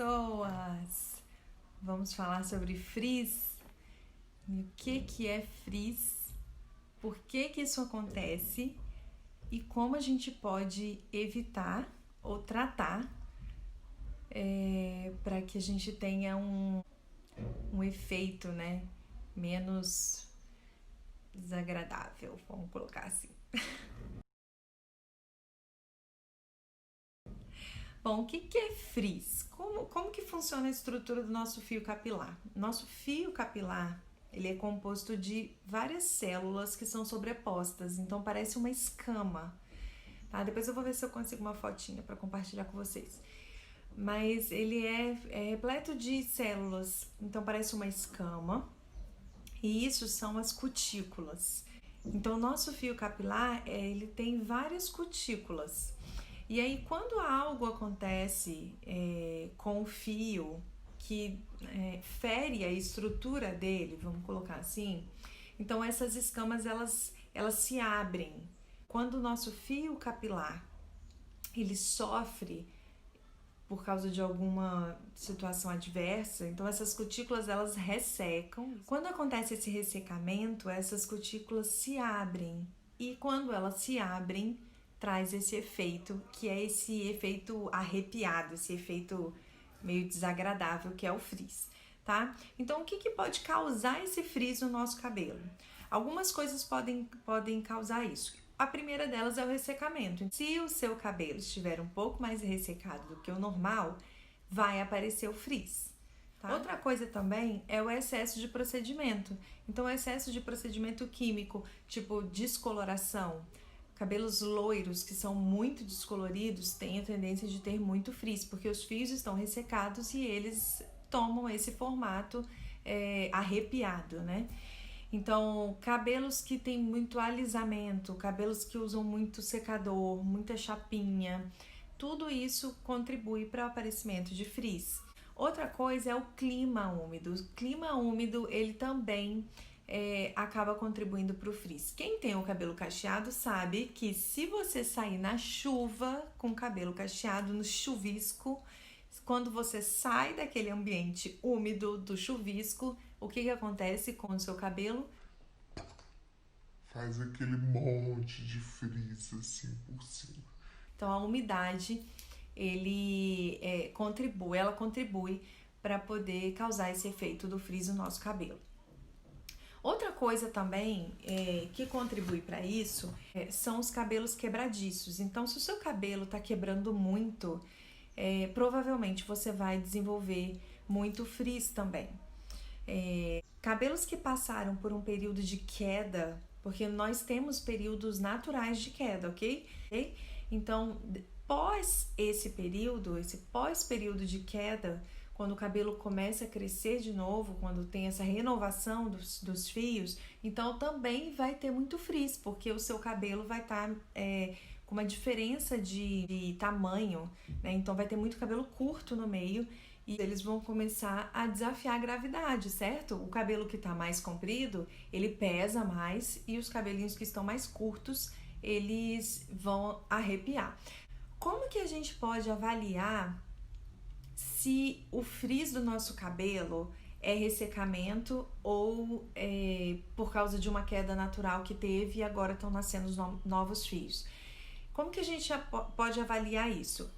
pessoas! Vamos falar sobre frizz. O que é frizz? Por que isso acontece? E como a gente pode evitar ou tratar para que a gente tenha um efeito, né, menos desagradável, vamos colocar assim. Bom, o que é frizz? Como que funciona a estrutura do nosso fio capilar? Nosso fio capilar, ele é composto de várias células que são sobrepostas, então parece uma escama, tá? Depois eu vou ver se eu consigo uma fotinha para compartilhar com vocês. Mas ele é repleto de células, então parece uma escama, e isso são as cutículas. Então, o nosso fio capilar, ele tem várias cutículas. E aí, quando algo acontece com o fio que fere a estrutura dele, vamos colocar assim, então essas escamas elas se abrem. Quando o nosso fio capilar ele sofre por causa de alguma situação adversa, então essas cutículas elas ressecam. Quando acontece esse ressecamento, essas cutículas se abrem, e quando elas se abrem, traz esse efeito, que é esse efeito arrepiado, esse efeito meio desagradável, que é o frizz, tá? Então, o que pode causar esse frizz no nosso cabelo? Algumas coisas podem causar isso. A primeira delas é o ressecamento. Se o seu cabelo estiver um pouco mais ressecado do que o normal, vai aparecer o frizz. Tá? Outra coisa também é o excesso de procedimento. Então, o excesso de procedimento químico, tipo descoloração. Cabelos loiros que são muito descoloridos têm a tendência de ter muito frizz, porque os fios estão ressecados e eles tomam esse formato arrepiado, né? Então, cabelos que tem muito alisamento, cabelos que usam muito secador, muita chapinha, tudo isso contribui para o aparecimento de frizz. Outra coisa é o clima úmido. O clima úmido, ele também acaba contribuindo para o frizz. Quem tem o cabelo cacheado sabe que se você sair na chuva com o cabelo cacheado, no chuvisco, quando você sai daquele ambiente úmido do chuvisco, o que acontece com o seu cabelo? Faz aquele monte de frizz assim por cima. Então, a umidade, ela contribui para poder causar esse efeito do frizz no nosso cabelo. Outra coisa também que contribui para isso são os cabelos quebradiços. Então, se o seu cabelo está quebrando muito, provavelmente você vai desenvolver muito frizz também. Cabelos que passaram por um período de queda, porque nós temos períodos naturais de queda, ok? Então, esse pós-período de queda, quando o cabelo começa a crescer de novo, quando tem essa renovação dos fios, então também vai ter muito frizz, porque o seu cabelo vai estar com uma diferença de tamanho, né? Então vai ter muito cabelo curto no meio e eles vão começar a desafiar a gravidade, certo? O cabelo que está mais comprido, ele pesa mais, e os cabelinhos que estão mais curtos, eles vão arrepiar. Como que a gente pode avaliar se o frizz do nosso cabelo é ressecamento ou por causa de uma queda natural que teve e agora estão nascendo os novos fios? Como que a gente pode avaliar isso?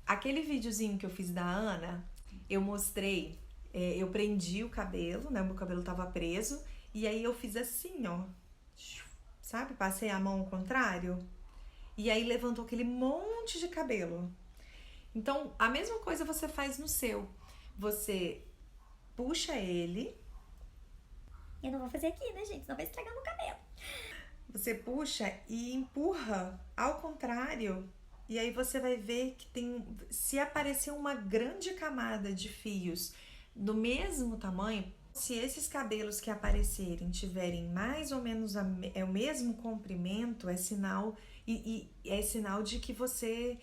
Aquele videozinho que eu fiz da Ana, eu mostrei, eu prendi o cabelo, né? O meu cabelo tava preso, e aí eu fiz assim, ó, sabe? Passei a mão ao contrário, e aí levantou aquele monte de cabelo. Então, a mesma coisa você faz no seu. Você puxa ele. Eu não vou fazer aqui, né, gente? Senão vai estragar meu cabelo. Você puxa e empurra ao contrário. E aí você vai ver que se aparecer uma grande camada de fios do mesmo tamanho, se esses cabelos que aparecerem tiverem mais ou menos o mesmo comprimento, é sinal de que você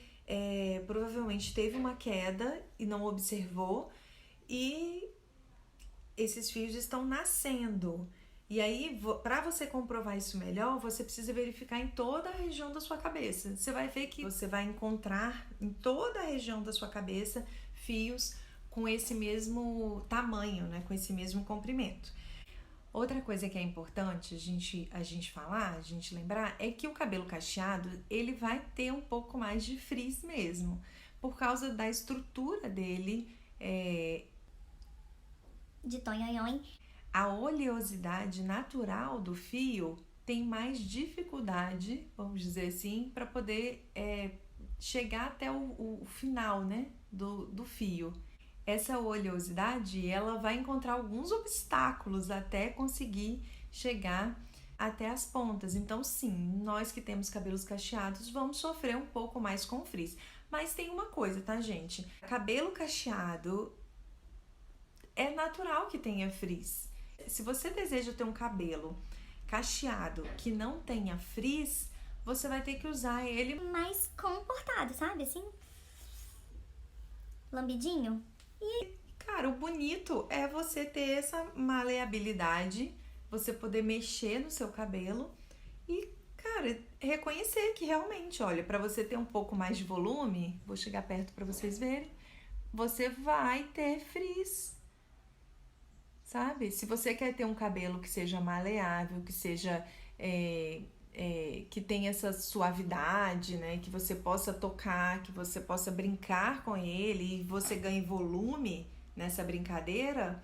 provavelmente teve uma queda e não observou, e esses fios estão nascendo. E aí, para você comprovar isso melhor, você precisa verificar em toda a região da sua cabeça. Você vai ver que você vai encontrar em toda a região da sua cabeça fios com esse mesmo tamanho, né? Com esse mesmo comprimento. Outra coisa que é importante a gente falar, a gente lembrar, é que o cabelo cacheado, ele vai ter um pouco mais de frizz mesmo, por causa da estrutura dele, De tonhonhon. a oleosidade natural do fio tem mais dificuldade, vamos dizer assim, para poder chegar até o final, né, do fio. Essa oleosidade, ela vai encontrar alguns obstáculos até conseguir chegar até as pontas. Então, sim, nós que temos cabelos cacheados vamos sofrer um pouco mais com frizz. Mas tem uma coisa, tá, gente? Cabelo cacheado é natural que tenha frizz. Se você deseja ter um cabelo cacheado que não tenha frizz, você vai ter que usar ele Mais comportado, sabe? Assim. Lambidinho. Cara, o bonito é você ter essa maleabilidade, você poder mexer no seu cabelo e, cara, reconhecer que realmente, olha, para você ter um pouco mais de volume, vou chegar perto para vocês verem, você vai ter frizz, sabe? Se você quer ter um cabelo que seja maleável, que seja que tenha essa suavidade, né? Que você possa tocar, que você possa brincar com ele e você ganhe volume nessa brincadeira,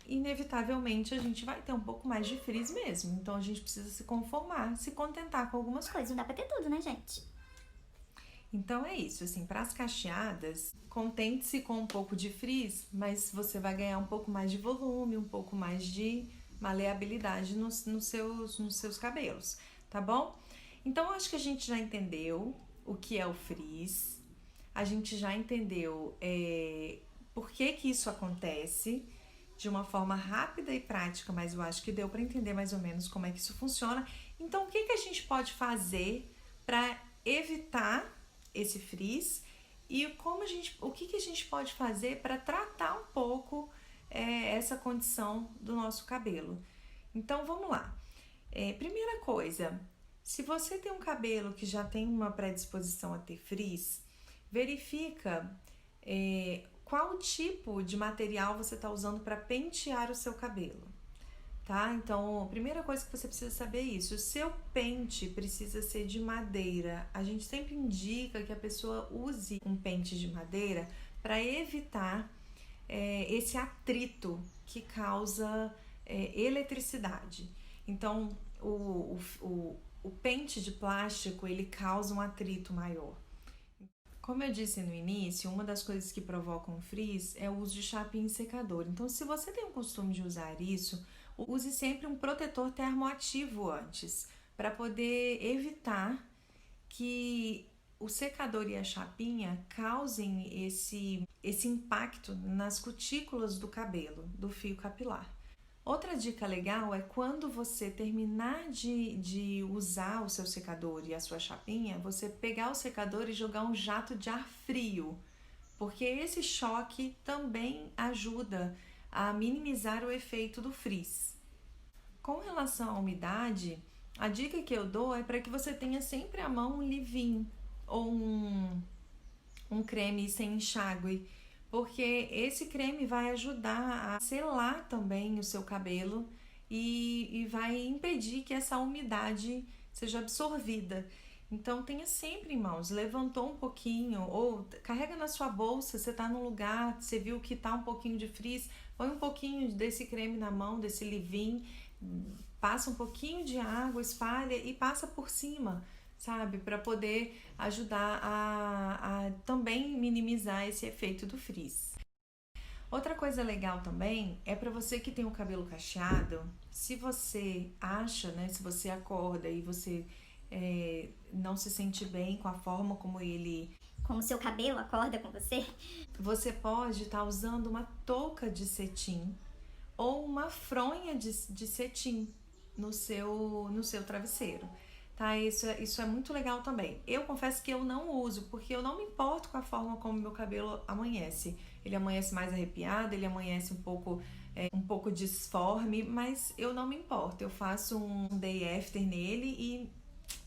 inevitavelmente a gente vai ter um pouco mais de frizz mesmo. Então a gente precisa se conformar, se contentar com algumas coisas. Coisa, não dá pra ter tudo, né, gente? Então é isso, assim, para as cacheadas, contente-se com um pouco de frizz, mas você vai ganhar um pouco mais de volume, um pouco mais de maleabilidade nos seus cabelos, tá bom? Então, acho que a gente já entendeu o que é o frizz, a gente já entendeu por que isso acontece de uma forma rápida e prática, mas eu acho que deu para entender mais ou menos como é que isso funciona. Então, o que a gente pode fazer para evitar esse frizz e o que a gente pode fazer para tratar um pouco essa condição do nosso cabelo. Então vamos lá. Primeira coisa, se você tem um cabelo que já tem uma predisposição a ter frizz, verifica qual tipo de material você está usando para pentear o seu cabelo, tá? Então, a primeira coisa que você precisa saber é isso. O seu pente precisa ser de madeira. A gente sempre indica que a pessoa use um pente de madeira para evitar esse atrito que causa eletricidade. Então, o pente de plástico, ele causa um atrito maior. Como eu disse no início, uma das coisas que provocam frizz é o uso de chapinha e secador. Então, se você tem o costume de usar isso, use sempre um protetor termoativo antes, para poder evitar que o secador e a chapinha causem esse impacto nas cutículas do cabelo, do fio capilar. Outra dica legal é quando você terminar de usar o seu secador e a sua chapinha, você pegar o secador e jogar um jato de ar frio, porque esse choque também ajuda a minimizar o efeito do frizz. Com relação à umidade, a dica que eu dou é para que você tenha sempre à mão um leave-in ou um creme sem enxágue, porque esse creme vai ajudar a selar também o seu cabelo e vai impedir que essa umidade seja absorvida. Então tenha sempre em mãos, levantou um pouquinho ou carrega na sua bolsa, você está num lugar, você viu que está um pouquinho de frizz, põe um pouquinho desse creme na mão, desse leave-in, passa um pouquinho de água, espalha e passa por cima, sabe? Para poder ajudar a também minimizar esse efeito do frizz. Outra coisa legal também é para você que tem o cabelo cacheado, se você acha, né, se você acorda e você não se sente bem com a forma como Como o seu cabelo acorda com você. Você pode estar usando uma touca de cetim ou uma fronha de cetim no seu travesseiro, tá? Isso é muito legal também. Eu confesso que eu não uso, porque eu não me importo com a forma como meu cabelo amanhece. Ele amanhece mais arrepiado, ele amanhece um pouco disforme, mas eu não me importo. Eu faço um day after nele e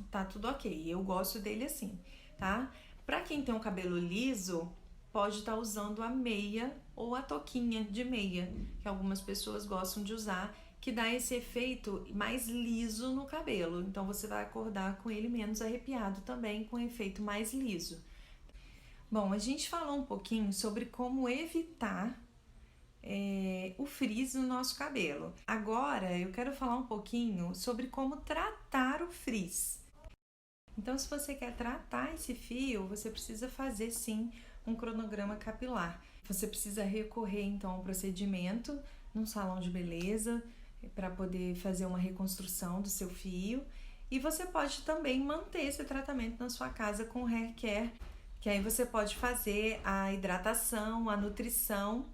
tá tudo ok. Eu gosto dele assim, tá? Pra quem tem um cabelo liso, pode estar usando a meia ou a touquinha de meia, que algumas pessoas gostam de usar, que dá esse efeito mais liso no cabelo. Então você vai acordar com ele menos arrepiado também, com um efeito mais liso. Bom, a gente falou um pouquinho sobre como evitar o frizz no nosso cabelo. Agora eu quero falar um pouquinho sobre como tratar o frizz. Então, se você quer tratar esse fio, você precisa fazer sim um cronograma capilar. Você precisa recorrer então ao procedimento num salão de beleza para poder fazer uma reconstrução do seu fio. E você pode também manter esse tratamento na sua casa com hair care, que aí você pode fazer a hidratação, a nutrição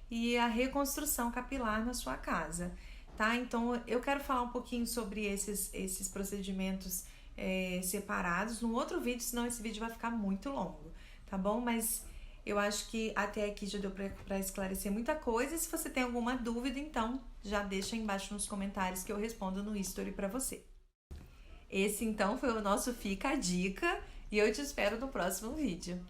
e a reconstrução capilar na sua casa, tá? Então eu quero falar um pouquinho sobre esses procedimentos separados num outro vídeo, senão esse vídeo vai ficar muito longo, tá bom? Mas eu acho que até aqui já deu para esclarecer muita coisa. E se você tem alguma dúvida, então já deixa aí embaixo nos comentários que eu respondo no history para você. Esse então foi o nosso Fica a Dica e eu te espero no próximo vídeo.